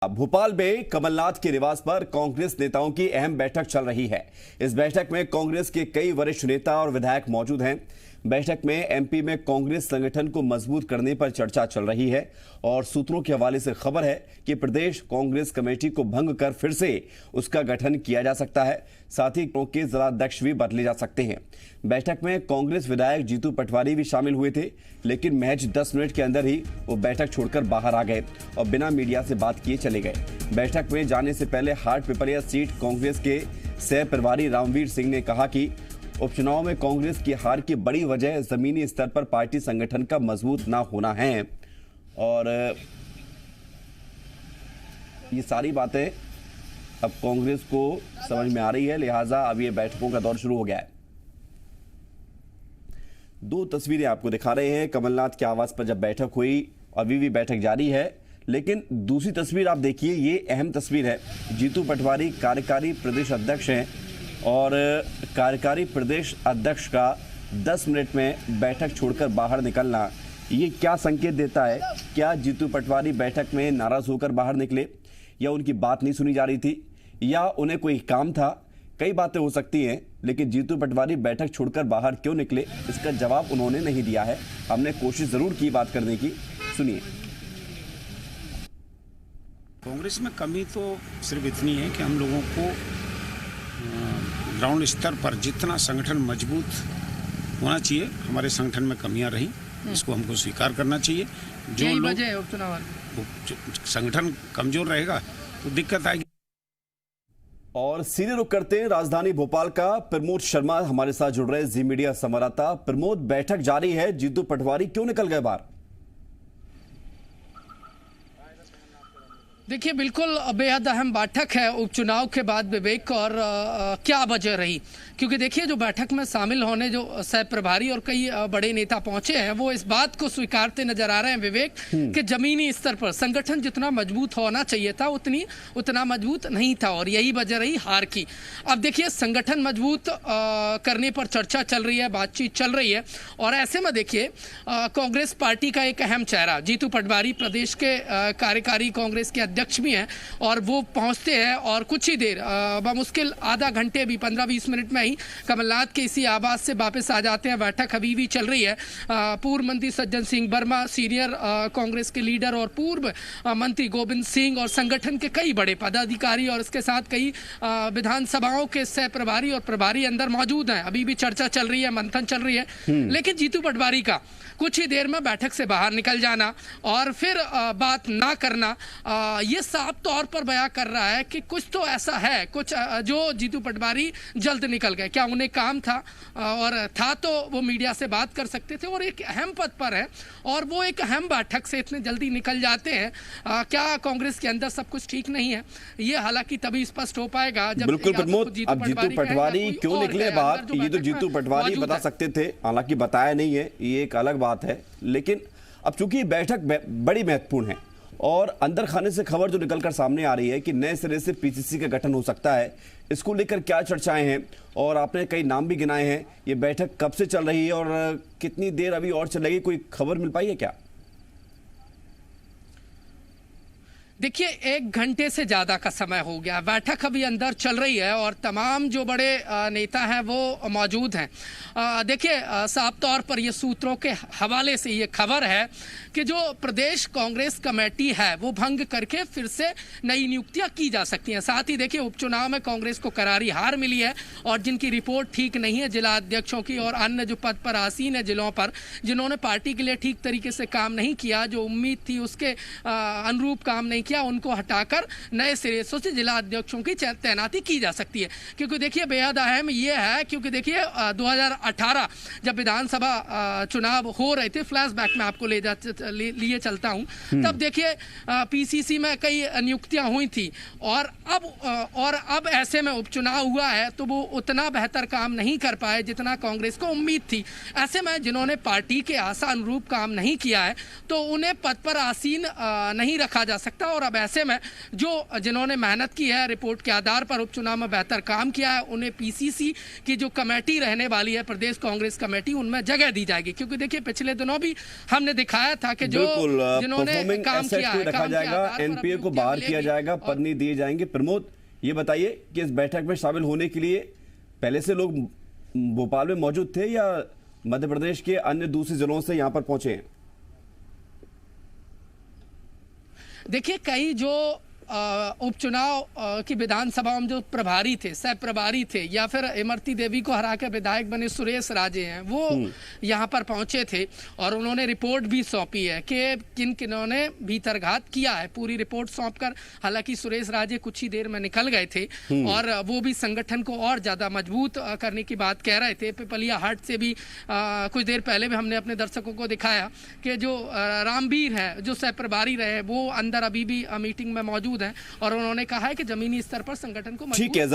भोपाल में कमलनाथ के निवास पर कांग्रेस नेताओं की अहम बैठक चल रही है। इस बैठक में कांग्रेस के कई वरिष्ठ नेता और विधायक मौजूद हैं। बैठक में एमपी में कांग्रेस संगठन को मजबूत करने पर चर्चा चल रही है और सूत्रों के हवाले से खबर है कि प्रदेश कांग्रेस कमेटी को भंग कर फिर से उसका गठन किया जा सकता है। साथ ही के जिलाध्यक्ष भी बदले जा सकते हैं। बैठक में कांग्रेस विधायक जीतू पटवारी भी शामिल हुए थे, लेकिन महज 10 मिनट के अंदर ही वो बैठक छोड़कर बाहर आ गए और बिना मीडिया से बात किए चले गए। बैठक में जाने से पहले हाट पिपलिया सीट कांग्रेस के सह प्रभारी रामवीर सिंह ने कहा कि उपचुनाव में कांग्रेस की हार की बड़ी वजह जमीनी स्तर पर पार्टी संगठन का मजबूत ना होना है और ये सारी बातें अब कांग्रेस को समझ में आ रही है, लिहाजा अब ये बैठकों का दौर शुरू हो गया है। दो तस्वीरें आपको दिखा रहे हैं कमलनाथ के आवास पर जब बैठक हुई, अभी भी बैठक जारी है, लेकिन दूसरी तस्वीर आप देखिए, ये अहम तस्वीर है। जीतू पटवारी कार्यकारी प्रदेश अध्यक्ष हैं और कार्यकारी प्रदेश अध्यक्ष का 10 मिनट में बैठक छोड़कर बाहर निकलना, ये क्या संकेत देता है? क्या जीतू पटवारी बैठक में नाराज होकर बाहर निकले, या उनकी बात नहीं सुनी जा रही थी, या उन्हें कोई काम था? कई बातें हो सकती हैं, लेकिन जीतू पटवारी बैठक छोड़कर बाहर क्यों निकले, इसका जवाब उन्होंने नहीं दिया है। हमने कोशिश जरूर की बात करने की, सुनिए। कांग्रेस में कमी तो सिर्फ इतनी है कि हम लोगों को ग्राउंड स्तर पर जितना संगठन मजबूत होना चाहिए, हमारे संगठन में कमियां रही, इसको हमको स्वीकार करना चाहिए। जो लोग संगठन कमजोर रहेगा तो दिक्कत आएगी। और सीधे रुख करते हैं राजधानी भोपाल का। प्रमोद शर्मा हमारे साथ जुड़ रहे, जी मीडिया संवाददाता। प्रमोद, बैठक जारी है, जीतू पटवारी क्यों निकल गए बाहर? देखिए, बिल्कुल बेहद अहम बैठक है उपचुनाव के बाद विवेक, और क्या वजह रही, क्योंकि देखिए जो बैठक में शामिल होने जो सह प्रभारी और कई बड़े नेता पहुंचे हैं, वो इस बात को स्वीकारते नजर आ रहे हैं विवेक कि जमीनी स्तर पर संगठन जितना मजबूत होना चाहिए था उतना मजबूत नहीं था, और यही वजह रही हार की। अब देखिए, संगठन मजबूत करने पर चर्चा चल रही है, बातचीत चल रही है, और ऐसे में देखिए कांग्रेस पार्टी का एक अहम चेहरा जीतू पटवारी प्रदेश के कार्यकारी कांग्रेस के अध्यक्ष भी हैं, और वो पहुंचते हैं और कुछ ही देर बमुश्किल आधा घंटे भी 15-20 मिनट में ही कमलनाथ के इसी आवास से वापस आ जाते हैं। बैठक अभी भी चल रही है। पूर्व मंत्री सज्जन सिंह वर्मा, सीनियर कांग्रेस के लीडर और पूर्व मंत्री गोविंद सिंह और संगठन के कई बड़े पदाधिकारी और इसके साथ कई विधानसभाओं के सह प्रभारी और प्रभारी अंदर मौजूद हैं। अभी भी चर्चा चल रही है, मंथन चल रही है, लेकिन जीतू पटवारी का कुछ ही देर में बैठक से बाहर निकल जाना और फिर बात ना करना, ये साफ तौर पर बयां कर रहा है कि कुछ तो ऐसा है, कुछ जो जीतू पटवारी जल्द निकल गए। क्या उन्हें काम था, और था तो वो मीडिया से बात कर सकते थे, और एक अहम पद पर है और वो एक अहम बैठक से इतने जल्दी निकल जाते हैं। क्या कांग्रेस के अंदर सब कुछ ठीक नहीं है? ये हालांकि तभी स्पष्ट हो पाएगा जब बिल्कुल प्रमोद, अब जीतू पटवारी क्यों निकले बाहर, ये तो जीतू पटवारी बता सकते थे, हालांकि बताया नहीं है, ये एक अलग बात है। लेकिन अब चूंकि बैठक बड़ी महत्वपूर्ण है और अंदर खाने से खबर जो निकलकर सामने आ रही है कि नए सिरे से पीसीसी का गठन हो सकता है, इसको लेकर क्या चर्चाएं हैं? और आपने कई नाम भी गिनाए हैं। ये बैठक कब से चल रही है और कितनी देर अभी और चलेगी, कोई खबर मिल पाई है क्या? देखिए, 1 घंटे से ज़्यादा का समय हो गया, बैठक अभी अंदर चल रही है और तमाम जो बड़े नेता हैं वो मौजूद हैं। देखिए, साफ तौर पर ये सूत्रों के हवाले से ये खबर है कि जो प्रदेश कांग्रेस कमेटी है वो भंग करके फिर से नई नियुक्तियां की जा सकती हैं। साथ ही देखिए, उपचुनाव में कांग्रेस को करारी हार मिली है और जिनकी रिपोर्ट ठीक नहीं है, जिला अध्यक्षों की और अन्य जो पद पर आसीन है जिलों पर, जिन्होंने पार्टी के लिए ठीक तरीके से काम नहीं किया, जो उम्मीद थी उसके अनुरूप काम नहीं किया, उनको हटाकर नए सिरे से जिला अध्यक्षों की तैनाती की जा सकती है। क्योंकि देखिए बेहद अहम ये है, क्योंकि देखिए 2018 जब विधानसभा चुनाव हो रहे थे, फ्लैशबैक में आपको लिए चलता हूं, तब देखिए पीसीसी में कई नियुक्तियां हुई थी और अब ऐसे में उपचुनाव हुआ है तो वो उतना बेहतर काम नहीं कर पाए जितना कांग्रेस को उम्मीद थी। ऐसे में जिन्होंने पार्टी के आशा अनुरूप काम नहीं किया है तो उन्हें पद पर आसीन नहीं रखा जा सकता और और अब ऐसे में जो जिन्होंने मेहनत की है, रिपोर्ट के आधार पर उपचुनाव में बेहतर काम किया है, उन्हें पीसीसी की जो कमेटी रहने वाली है, प्रदेश कांग्रेस कमेटी, उनमें जगह दी जाएगी। क्योंकि देखिए पिछले दिनों भी हमने दिखाया था कि जो जिन्होंने काम किया है, रखा जाएगा, एनपीए को बाहर किया जाएगा, पन्नी दिए जाएंगे। प्रमोद, ये बताइए कि इस बैठक में शामिल होने के लिए पहले से लोग भोपाल में मौजूद थे या मध्य प्रदेश के अन्य दूसरे जिलों से यहां पर पहुंचे हैं? देखिए कई जो उपचुनाव की विधानसभा में जो प्रभारी थे, सह प्रभारी थे, या फिर इमरती देवी को हरा के विधायक बने सुरेश राजे हैं, वो यहाँ पर पहुंचे थे और उन्होंने रिपोर्ट भी सौंपी है कि किन किन्होंने भीतरघात किया है। पूरी रिपोर्ट सौंपकर, हालांकि सुरेश राजे कुछ ही देर में निकल गए थे और वो भी संगठन को और ज्यादा मजबूत करने की बात कह रहे थे। पिपलिया हाट से भी कुछ देर पहले भी हमने अपने दर्शकों को दिखाया कि जो रामवीर है, जो सह प्रभारी रहे, वो अंदर अभी भी मीटिंग में मौजूद हैं और उन्होंने कहा है कि जमीनी स्तर पर संगठन को ठीक है।